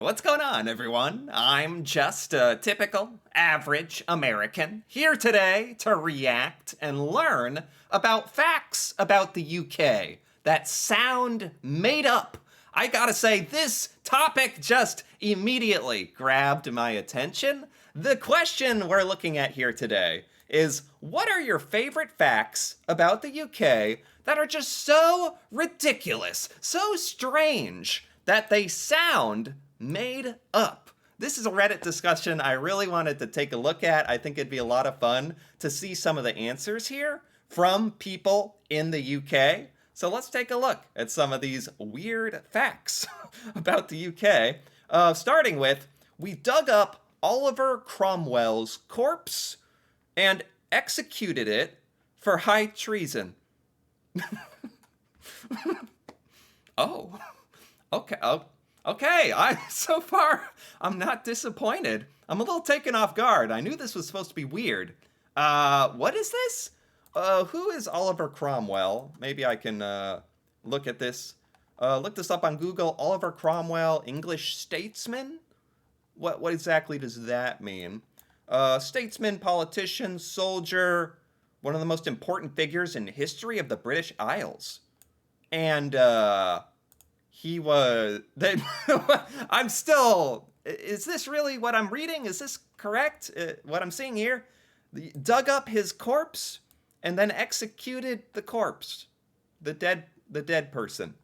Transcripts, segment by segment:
What's going on, everyone? I'm just a typical, average American here today to react and learn about facts about the UK that sound made up. I gotta say, this topic just immediately grabbed my attention. The question we're looking at here today is, what are your favorite facts about the UK that are just so ridiculous, so strange, that they sound made up? This is a Reddit discussion I really wanted to take a look at. I think it'd be a lot of fun to see some of the answers here from people in the UK. So let's take a look at some of these weird facts about the UK. Starting with, we dug up Oliver Cromwell's corpse and executed it for high treason. Oh, okay. Oh, okay. So far I'm not disappointed. I'm a little taken off guard. I knew this was supposed to be weird. What is this? Who is Oliver Cromwell? Maybe I can look at this. Look this up on Google. Oliver Cromwell, English statesman. What exactly does that mean? Statesman, politician, soldier, one of the most important figures in history of the British Isles. And he was. I'm still. Is this really what I'm reading? Is this correct? What I'm seeing here? Dug up his corpse and then executed the corpse, the dead person,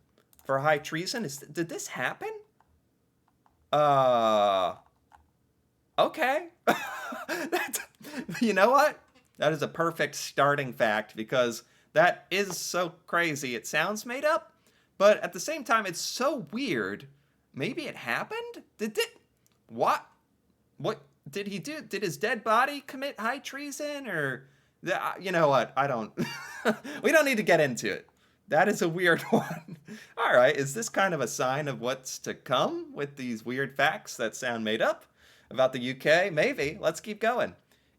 for high treason. Did this happen? Okay. You know what? That is a perfect starting fact because that is so crazy. It sounds made up, but at the same time, it's so weird. Maybe it happened? What? What did he do? Did his dead body commit high treason or you know what? I don't we don't need to get into it. That is a weird one. All right, is this kind of a sign of what's to come with these weird facts that sound made up about the UK? Maybe. Let's keep going.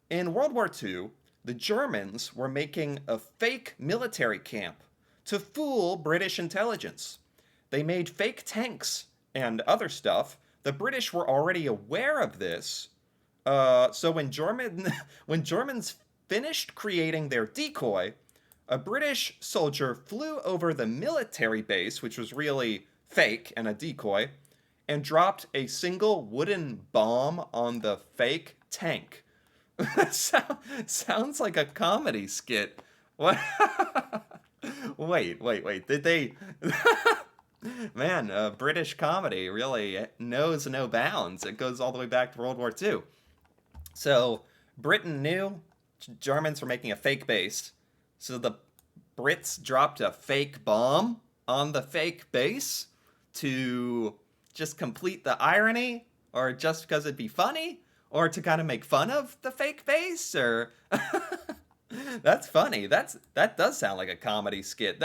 In World War II, the Germans were making a fake military camp to fool British intelligence. They made fake tanks and other stuff. The British were already aware of this. So when Germans finished creating their decoy, a British soldier flew over the military base, which was really fake and a decoy, and dropped a single wooden bomb on the fake tank. Sounds like a comedy skit. What? Wait. Did they? Man, British comedy really knows no bounds. It goes all the way back to World War II. So Britain knew Germans were making a fake base, so the Brits dropped a fake bomb on the fake base to just complete the irony, or just because it'd be funny, or to kind of make fun of the fake base, or that's funny. That does sound like a comedy skit.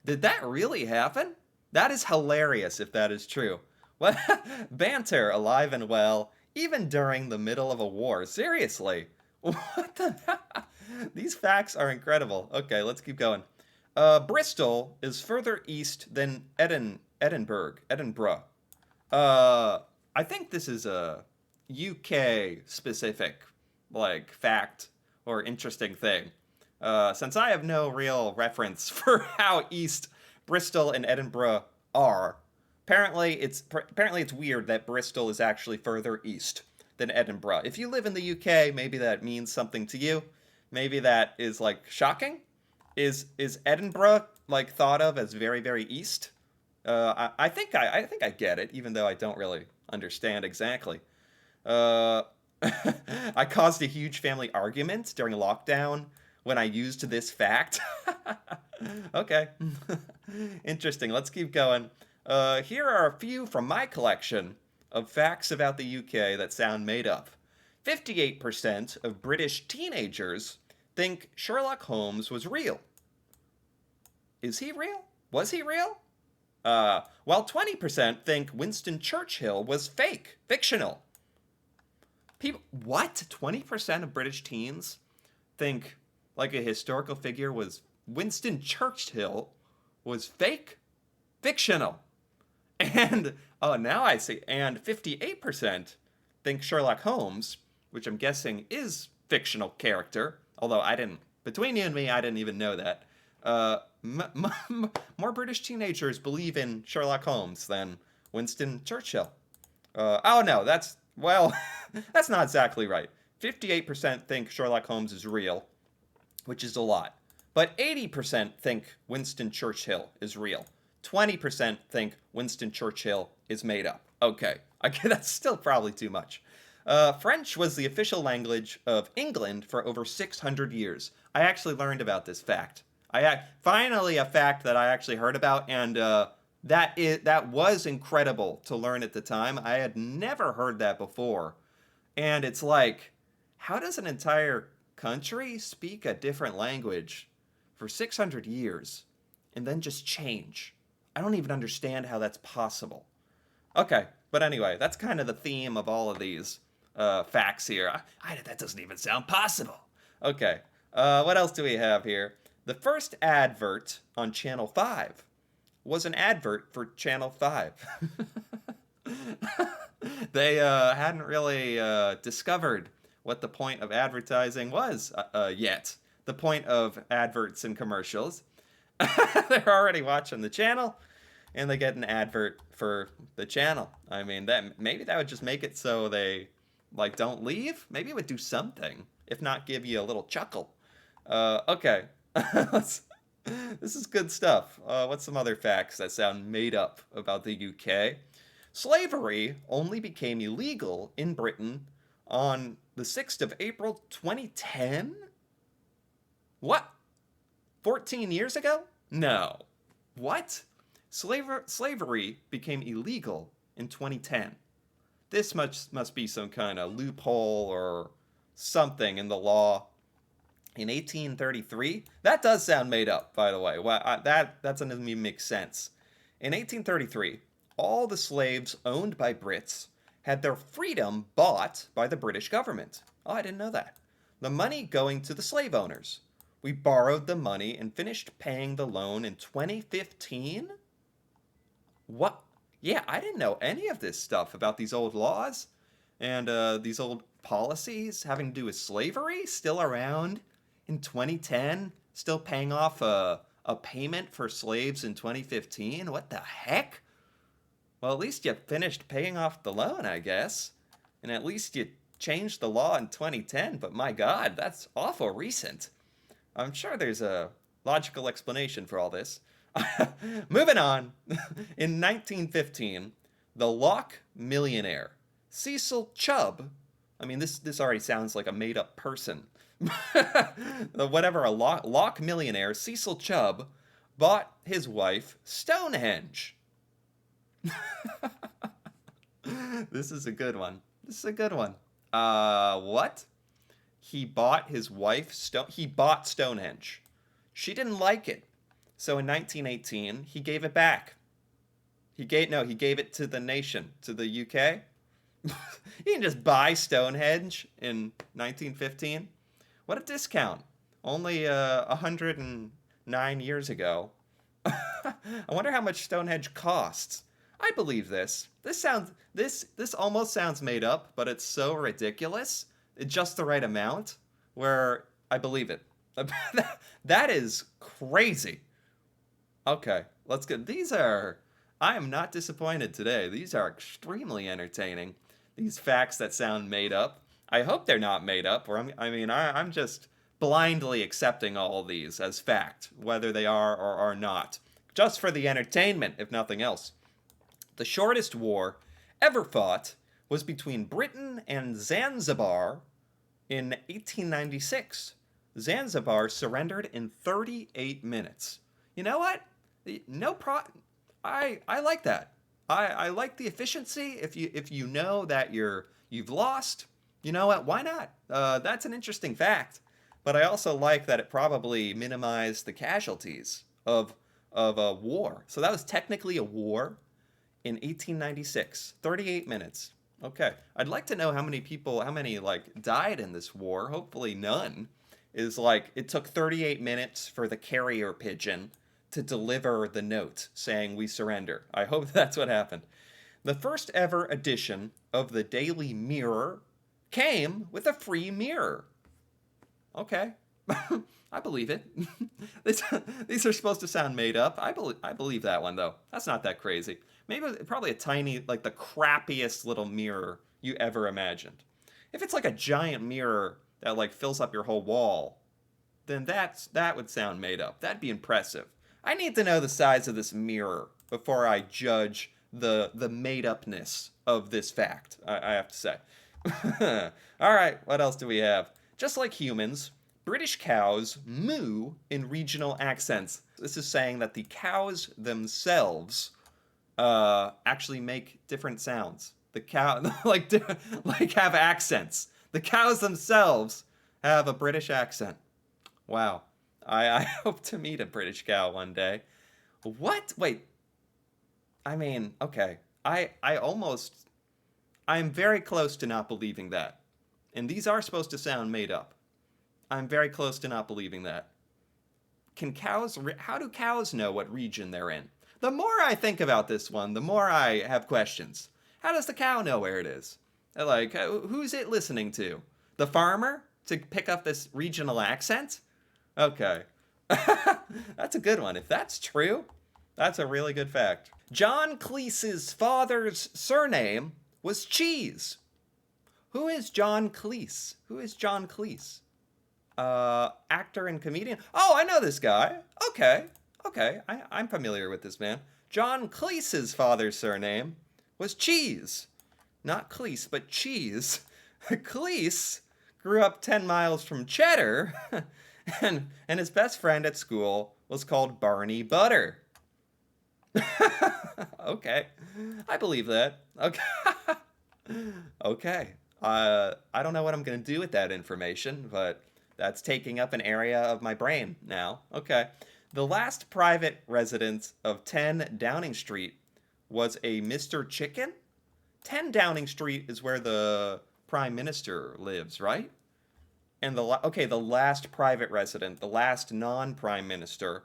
Did that really happen? That is hilarious if that is true. What banter alive and well, even during the middle of a war. Seriously. What the These facts are incredible. Okay, let's keep going. Bristol is further east than Edinburgh. I think this is a UK specific like fact or interesting thing. Since I have no real reference for how east Bristol and Edinburgh are, apparently it's weird that Bristol is actually further east than Edinburgh. If you live in the UK, maybe that means something to you. Maybe that is like shocking. Is Edinburgh like thought of as very very east? I think I get it, even though I don't really understand exactly. Uh, I caused a huge family argument during lockdown when I used this fact. Okay, interesting. Let's keep going. Here are a few from my collection of facts about the UK that sound made up. 58% of British teenagers think Sherlock Holmes was real. Is he real? Was he real? While 20% think Winston Churchill was fictional. What? 20% of British teens think like a historical figure was Winston Churchill was fictional. And oh, now I see. And 58% think Sherlock Holmes, which I'm guessing is fictional character, although I didn't, between you and me, I didn't even know that. More British teenagers believe in Sherlock Holmes than Winston Churchill. Oh no, well, that's not exactly right. 58% think Sherlock Holmes is real, which is a lot. But 80% think Winston Churchill is real. 20% think Winston Churchill is made up. Okay, that's still probably too much. French was the official language of England for over 600 years. I actually learned about this fact. Finally a fact that I actually heard about, and that was incredible to learn at the time. I had never heard that before, and it's like, how does an entire country speak a different language for 600 years and then just change? I don't even understand how that's possible. Okay, but anyway, that's kind of the theme of all of these facts here. That doesn't even sound possible. Okay, what else do we have here? The first advert on Channel 5 was an advert for Channel 5. They hadn't really discovered what the point of advertising was yet. The point of adverts and commercials. They're already watching the channel, and they get an advert for the channel. I mean, that would just make it so they like don't leave. Maybe it would do something, if not give you a little chuckle. Okay, this is good stuff. What's some other facts that sound made up about the UK? Slavery only became illegal in Britain on the 6th of April 2010? What? 14 years ago? No. What? Slavery became illegal in 2010. This must be some kind of loophole or something in the law. In 1833? That does sound made up, by the way. Well, that doesn't even make sense. In 1833, all the slaves owned by Brits had their freedom bought by the British government. Oh, I didn't know that. The money going to the slave owners. We borrowed the money and finished paying the loan in 2015? What? Yeah, I didn't know any of this stuff about these old laws and these old policies having to do with slavery still around in 2010, still paying off a payment for slaves in 2015. What the heck? Well, at least you finished paying off the loan, I guess. And at least you changed the law in 2010, but my God, that's awful recent. I'm sure there's a logical explanation for all this. Moving on. In 1915, the Lock millionaire, Cecil Chubb, I mean, this already sounds like a made-up person. Whatever, a Lock millionaire, Cecil Chubb, bought his wife Stonehenge. This is a good one. What? He bought his wife he bought Stonehenge. She didn't like it. So in 1918, he gave it back. He gave it to the nation, to the UK. You can just buy Stonehenge in 1915. What a discount. Only 109 years ago. I wonder how much Stonehenge costs. I believe this. This almost sounds made up, but it's so ridiculous. It's just the right amount where I believe it. That is crazy. Okay, let's get I am not disappointed today. These are extremely entertaining. These facts that sound made up. I hope they're not made up, or I'm just blindly accepting all of these as fact, whether they are or are not, just for the entertainment, if nothing else. The shortest war ever fought was between Britain and Zanzibar in 1896. Zanzibar surrendered in 38 minutes. You know what? I like that. I like the efficiency. If you know that you've lost, you know what? Why not? That's an interesting fact. But I also like that it probably minimized the casualties of a war. So that was technically a war in 1896. 38 minutes. Okay. I'd like to know how many died in this war. Hopefully none. It took 38 minutes for the carrier pigeon to deliver the note saying we surrender. I hope that's what happened. The first ever edition of the Daily Mirror came with a free mirror. Okay. I believe it. These are supposed to sound made up. I believe that one, though. That's not that crazy. Maybe probably a tiny, like the crappiest little mirror you ever imagined. If it's like a giant mirror that like fills up your whole wall, then that would sound made up. That'd be impressive. I need to know the size of this mirror before I judge the made upness of this fact. I have to say. All right, what else do we have? Just like humans, British cows moo in regional accents. This is saying that the cows themselves actually make different sounds. The cow like have accents. The cows themselves have a British accent. Wow. I hope to meet a British cow one day. What? Wait. I mean, okay. I'm very close to not believing that. And these are supposed to sound made up. I'm very close to not believing that. How do cows know what region they're in? The more I think about this one, the more I have questions. How does the cow know where it is? Like, who's it listening to? The farmer to pick up this regional accent? Okay. That's a good one. If that's true, that's a really good fact. John Cleese's father's surname was Cheese. Who is John Cleese? Who is John Cleese? Actor and comedian. Oh, I know this guy. Okay. I'm familiar with this man. John Cleese's father's surname was Cheese. Not Cleese, but Cheese. Cleese grew up 10 miles from Cheddar, and his best friend at school was called Barney Butter. Okay. I believe that. Okay. Okay. I don't know what I'm going to do with that information, but that's taking up an area of my brain now. Okay. The last private residence of 10 Downing Street was a Mr. Chicken. 10 Downing Street is where the Prime Minister lives, right? And the last private resident, the last non-Prime Minister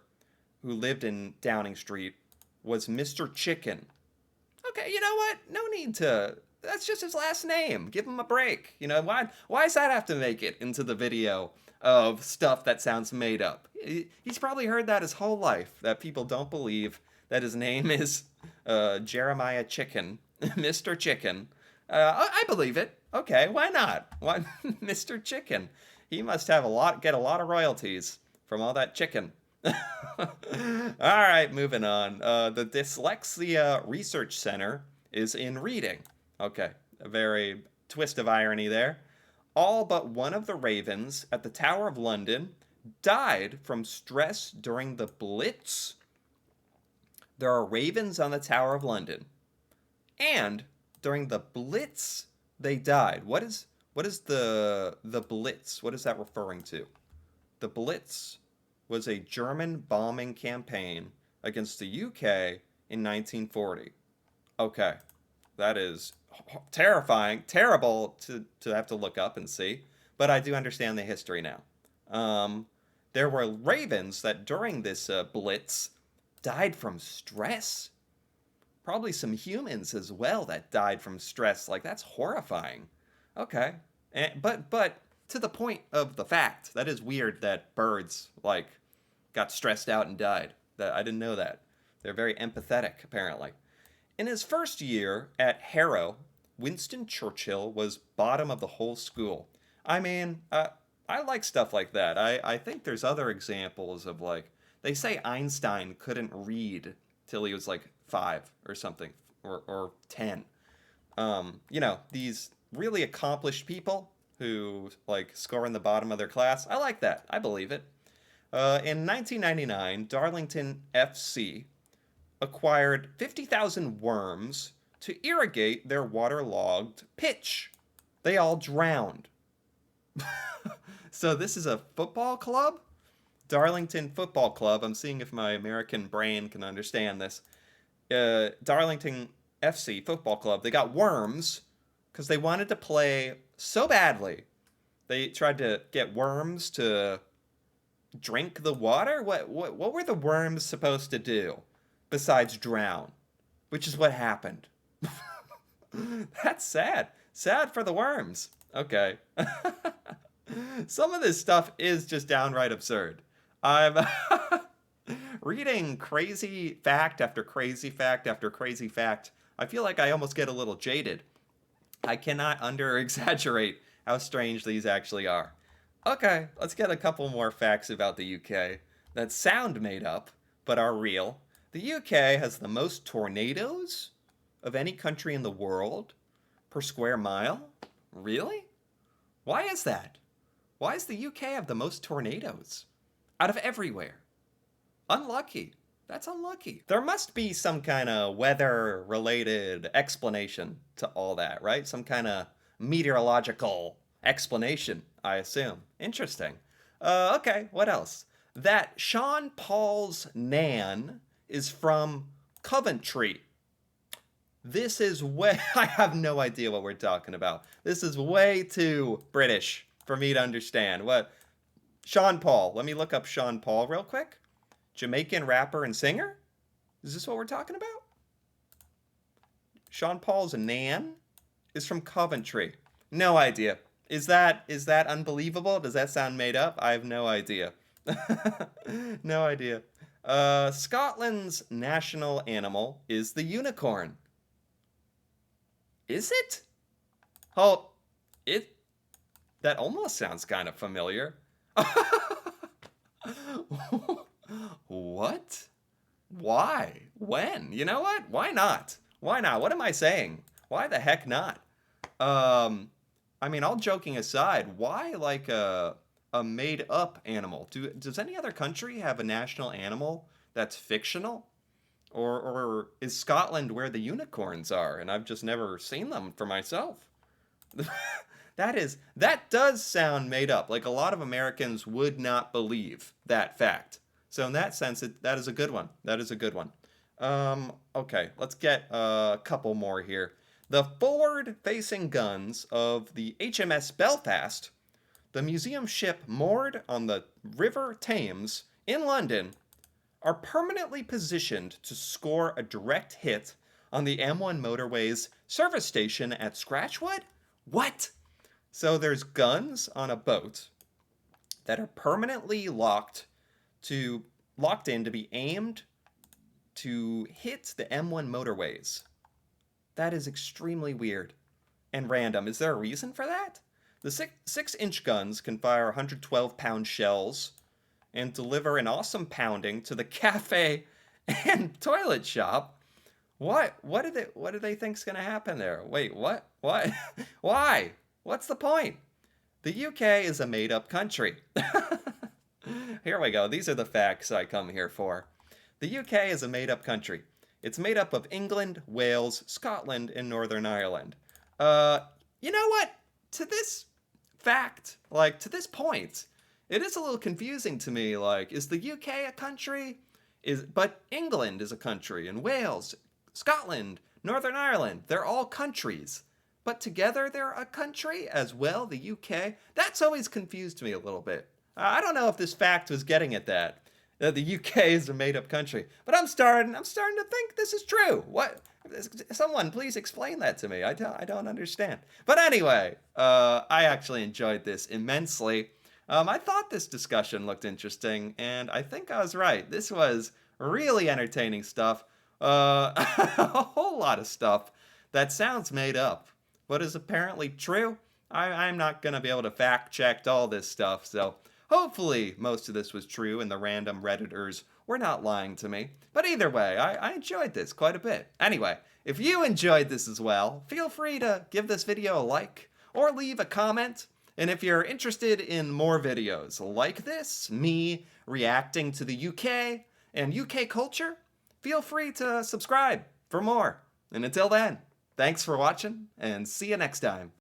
who lived in Downing Street was Mr. Chicken. Okay, you know what? No need to. That's just his last name. Give him a break. You know, why does that have to make it into the video of stuff that sounds made up? He's probably heard that his whole life, that people don't believe that his name is Jeremiah Chicken, Mr. Chicken. I believe it. Okay, why not? Why, Mr. Chicken? He must have get a lot of royalties from all that chicken. All right, moving on. The Dyslexia Research Center is in Reading. Okay, a very twist of irony there. All but one of the ravens at the Tower of London died from stress during the Blitz. There are ravens on the Tower of London, and during the Blitz, they died. What is the Blitz? What is that referring to? The Blitz was a German bombing campaign against the UK in 1940. Okay, that is terrifying, terrible to have to look up and see, but I do understand the history now. There were ravens that during this Blitz died from stress. Probably some humans as well that died from stress. Like, that's horrifying. Okay, but to the point of the fact, that is weird that birds like got stressed out and died. That I didn't know that. They're very empathetic, apparently. In his first year at Harrow, Winston Churchill was bottom of the whole school. I mean, I like stuff like that. I think there's other examples of, like, they say Einstein couldn't read till he was like 5 or something, or 10. You know, these really accomplished people who like score in the bottom of their class. I like that. I believe it. In 1999, Darlington FC acquired 50,000 worms to irrigate their waterlogged pitch. They all drowned. So this is a football club? Darlington Football Club. I'm seeing if my American brain can understand this. Darlington FC Football Club. They got worms because they wanted to play so badly. They tried to get worms to drink the water? What were the worms supposed to do besides drown? Which is what happened. That's sad. Sad for the worms. Okay. Some of this stuff is just downright absurd. I'm reading crazy fact after crazy fact after crazy fact. I feel like I almost get a little jaded. I cannot under exaggerate how strange these actually are. Okay, let's get a couple more facts about the UK that sound made up but are real. The UK has the most tornadoes of any country in the world per square mile. Really? Why is that? Why does the UK have the most tornadoes out of everywhere? Unlucky. That's unlucky. There must be some kind of weather related explanation to all that, right? Some kind of meteorological explanation, I assume. Interesting. Okay, what else? That Sean Paul's Nan is from Coventry. This is way, I have no idea what we're talking about. This is way too British for me to understand. What? Sean Paul. Let me look up Sean Paul real quick. Jamaican rapper and singer? Is this what we're talking about? Sean Paul's Nan is from Coventry. No idea. Is that unbelievable? Does that sound made up? I have no idea. No idea. Scotland's national animal is the unicorn. Is it? Oh, that almost sounds kind of familiar. What? Why? When? You know what? Why not? Why not? What am I saying? Why the heck not? I mean, all joking aside, why like a made up animal? Does any other country have a national animal that's fictional? Or is Scotland where the unicorns are and I've just never seen them for myself? That does sound made up. Like a lot of Americans would not believe that fact. So in that sense, that is a good one. That is a good one. Okay, let's get a couple more here. The forward-facing guns of the HMS Belfast, the museum ship moored on the River Thames in London, are permanently positioned to score a direct hit on the M1 motorway's service station at Scratchwood? What? So there's guns on a boat that are permanently locked in to be aimed to hit the M1 motorways. That is extremely weird and random. Is there a reason for that? The 6-inch guns can fire 112-pound shells and deliver an awesome pounding to the cafe and toilet shop. What do they think's gonna happen there? Wait, what? What? Why? What's the point? The UK is a made-up country. Here we go. These are the facts I come here for. The UK is a made-up country. It's made up of England, Wales, Scotland, and Northern Ireland. You know what? To this fact, like to this point, it is a little confusing to me. Like, is the UK a country? But England is a country, and Wales, Scotland, Northern Ireland, they're all countries. But together they're a country as well, the UK. That's always confused me a little bit. I don't know if this fact was getting at that the UK is a made-up country, but I'm starting to think this is true. What? Someone please explain that to me. I don't understand. But anyway, I actually enjoyed this immensely. I thought this discussion looked interesting, and I think I was right. This was really entertaining stuff. A whole lot of stuff that sounds made up, but is apparently true. I'm not going to be able to fact check all this stuff, so hopefully most of this was true and the random Redditors were not lying to me. But either way, I enjoyed this quite a bit. Anyway, if you enjoyed this as well, feel free to give this video a like or leave a comment. And if you're interested in more videos like this, me reacting to the UK and UK culture, feel free to subscribe for more. And until then, thanks for watching and see you next time.